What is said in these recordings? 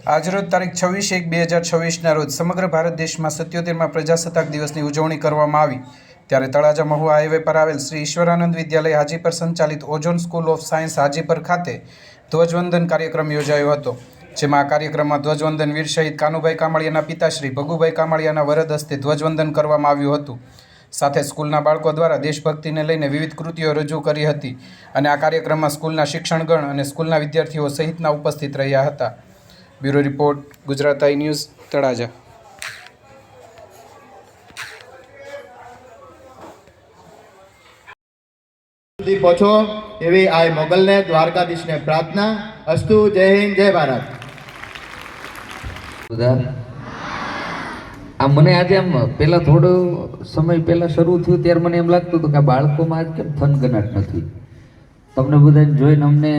આજરોજ તારીખ 26/1/2026ના રોજ સમગ્ર ભારત દેશમાં 77મા પ્રજાસત્તાક દિવસની ઉજવણી કરવામાં આવી ત્યારે તળાજા મહુવા હાઈવે પર આવેલ શ્રી ઈશ્વરાનંદ વિદ્યાલય હાજીપર સંચાલિત ozone school of science Hajipar ખાતે ધ્વજવંદન કાર્યક્રમ યોજાયો હતો। જેમાં આ કાર્યક્રમમાં ધ્વજવંદન વીર શહીદ કાનુભાઈ કામળિયાના પિતાશ્રી ભગુભાઈ કામળિયાના વરદ હસ્તે ધ્વજવંદન કરવામાં આવ્યું હતું। સાથે સ્કૂલના બાળકો દ્વારા દેશભક્તિને લઈને વિવિધ કૃતિઓ રજૂ કરી હતી અને આ કાર્યક્રમમાં સ્કૂલના શિક્ષણગણ અને સ્કૂલના વિદ્યાર્થીઓ સહિતના ઉપસ્થિત રહ્યા હતા। બ્યુરો રિપોર્ટ ગુજરાત આઈ ન્યૂઝ તળાજા। પહોંચો એવી આ મોગલને દ્વારકાધીશને પ્રાર્થના। અસ્તુ। જય હિન્દ, જય ભારત। આ મને આજે આમ પહેલા થોડો સમય પહેલા શરૂ થયું ત્યારે મને એમ લાગતું હતું કે આ બાળકોમાં આજ કેમ થનગનાટ નથી। તમને બધાને જોઈને અમને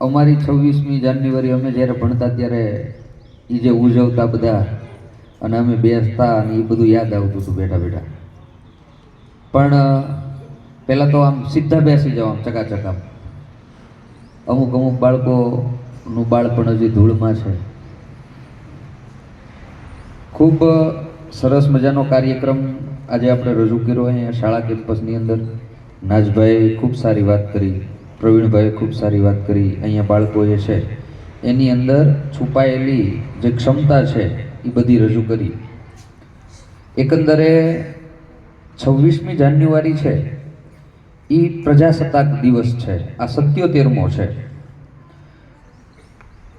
અમારી 26મી જાન્યુઆરી અમે જ્યારે ભણતા ત્યારે એ જે ઉજવતા બધા અને અમે બેસતા અને એ બધું યાદ આવતું હતું બેઠા બેઠા। પણ પહેલાં તો આમ સીધા બેસી જાઓ આમ ચકાચક આમ। અમુક બાળકોનું બાળપણ હજી ધૂળમાં છે। ખૂબ સરસ મજાનો કાર્યક્રમ આજે આપણે રજૂ કર્યો અહીંયા શાળા કેમ્પસની અંદર। નાજભાઈએ ખૂબ સારી વાત કરી, પ્રવીણભાઈએ ખૂબ સારી વાત કરી। અહીંયા બાળકોએ છે એની અંદર છુપાયેલી જે ક્ષમતા છે એ બધી રજૂ કરી। એકંદરે 26મી જાન્યુઆરી છે એ પ્રજાસત્તાક દિવસ છે, આ 77મો છે।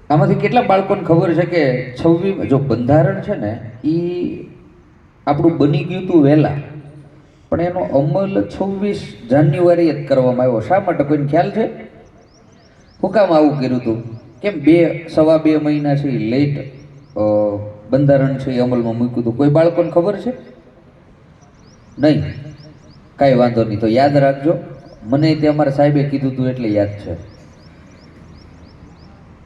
આમાંથી કેટલા બાળકોને ખબર છે કે 26 જો બંધારણ છે ને એ આપણું બની ગયું હતું વહેલા, પણ એનો અમલ 26 જાન્યુઆરી જ કરવામાં આવ્યો। શા માટે કોઈને ખ્યાલ છે? શું કામ આવું કર્યું હતું? કેમ સવા બે મહિના છે લેટ બંધારણ છે એ અમલમાં મૂક્યું હતું? કોઈ બાળકોને ખબર છે? નહીં? કાંઈ વાંધો નહીં, તો યાદ રાખજો। મને તે અમારા સાહેબે કીધું હતું એટલે યાદ છે।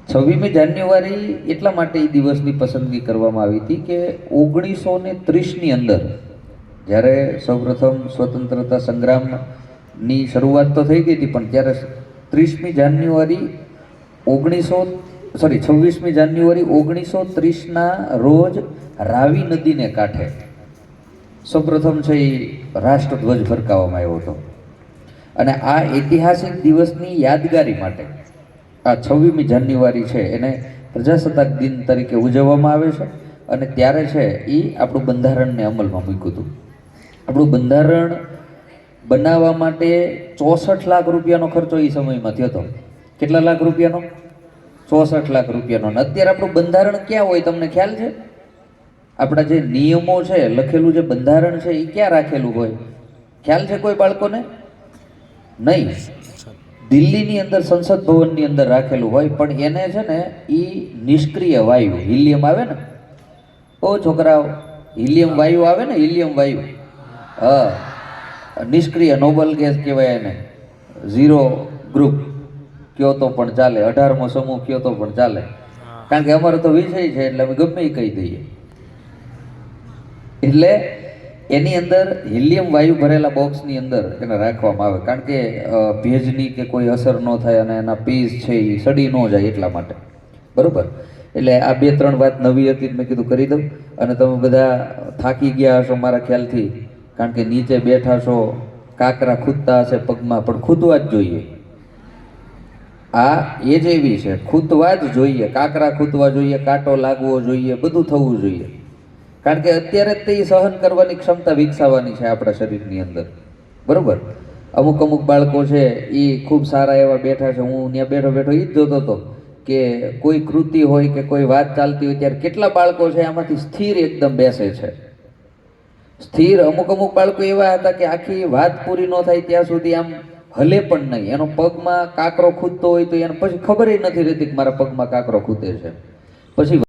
26મી જાન્યુઆરી એટલા માટે એ દિવસની પસંદગી કરવામાં આવી હતી કે 1930ની અંદર જ્યારે સૌપ્રથમ સ્વતંત્રતા સંગ્રામની શરૂઆત તો થઈ ગઈ હતી, પણ ત્યારે 26મી જાન્યુઆરી 1930ના રોજ રાવી નદીને કાંઠે સૌપ્રથમ છે એ રાષ્ટ્રધ્વજ ફરકાવવામાં આવ્યો હતો। અને આ ઐતિહાસિક દિવસની યાદગારી માટે આ 26મી જાન્યુઆરી છે એને પ્રજાસત્તાક દિન તરીકે ઉજવવામાં આવે છે। અને ત્યારે છે એ આપણું બંધારણને અમલમાં મૂક્યું હતું। આપણું બંધારણ બનાવવા માટે 64 લાખ રૂપિયાનો ખર્ચો એ સમયમાં થયો હતો। કેટલા લાખ રૂપિયાનો? 64 લાખ રૂપિયાનો। અને અત્યારે આપણું બંધારણ ક્યાં હોય તમને ખ્યાલ છે? આપણા જે નિયમો છે, લખેલું જે બંધારણ છે એ ક્યાં રાખેલું હોય? ખ્યાલ છે કોઈ બાળકોને? નહીં, દિલ્હીની અંદર સંસદ ભવનની અંદર રાખેલું હોય, પણ એને છે ને એ નિષ્ક્રિય વાયુ હિલિયમ આવે ને, ઓ છોકરાઓ હિલિયમ વાયુ આવે ને, હિલિયમ વાયુ, હા, નિષ્ક્રિય નોબલ ગેસ કહેવાય એને। 0 ગ્રુપ કયો તો પણ ચાલે, 18મો સમૂહ કયો તો પણ ચાલે, કારણ કે અમારો તો વિષય છે એટલે અમે ગમે એ કહી દઈએ। એટલે એની અંદર હિલિયમ વાયુ ભરેલા બોક્સની અંદર એને રાખવામાં આવે, કારણ કે ભેજની કે કોઈ અસર ન થાય અને એના પીસ છે એ સડી ન જાય એટલા માટે, બરાબર? એટલે આ 2-3 વાત નવી હતી મેં કીધું કરી દઉં। અને તમે બધા થાકી ગયા હશો મારા ખ્યાલથી, કારણ કે નીચે બેઠા છો, કાંકરા ખૂદતા હશે પગમાં, પણ ખૂદવા જ જોઈએ। આ એજ એવી છે, ખૂદવા જ જોઈએ, કાંકરા ખૂદવા જોઈએ, કાંટો લાગવો જોઈએ, બધું થવું જોઈએ, કારણ કે અત્યારે જ તે સહન કરવાની ક્ષમતા વિકસાવવાની છે આપણા શરીરની અંદર, બરોબર? અમુક બાળકો છે એ ખૂબ સારા એવા બેઠા છે। હું ત્યાં બેઠો એ જ જોતો હતો કે કોઈ કૃતિ હોય કે કોઈ વાત ચાલતી હોય ત્યારે કેટલા બાળકો છે આમાંથી સ્થિર એકદમ બેસે છે, સ્થિર। અમુક બાળકો એવા હતા કે આખી વાત પૂરી ન થાય ત્યાં સુધી આમ હલે પણ નહીં, એનો પગમાં કાંકરો ખૂદતો હોય તો એને પછી ખબર નથી રહેતી કે મારા પગમાં કાંકરો ખૂદે છે, પછી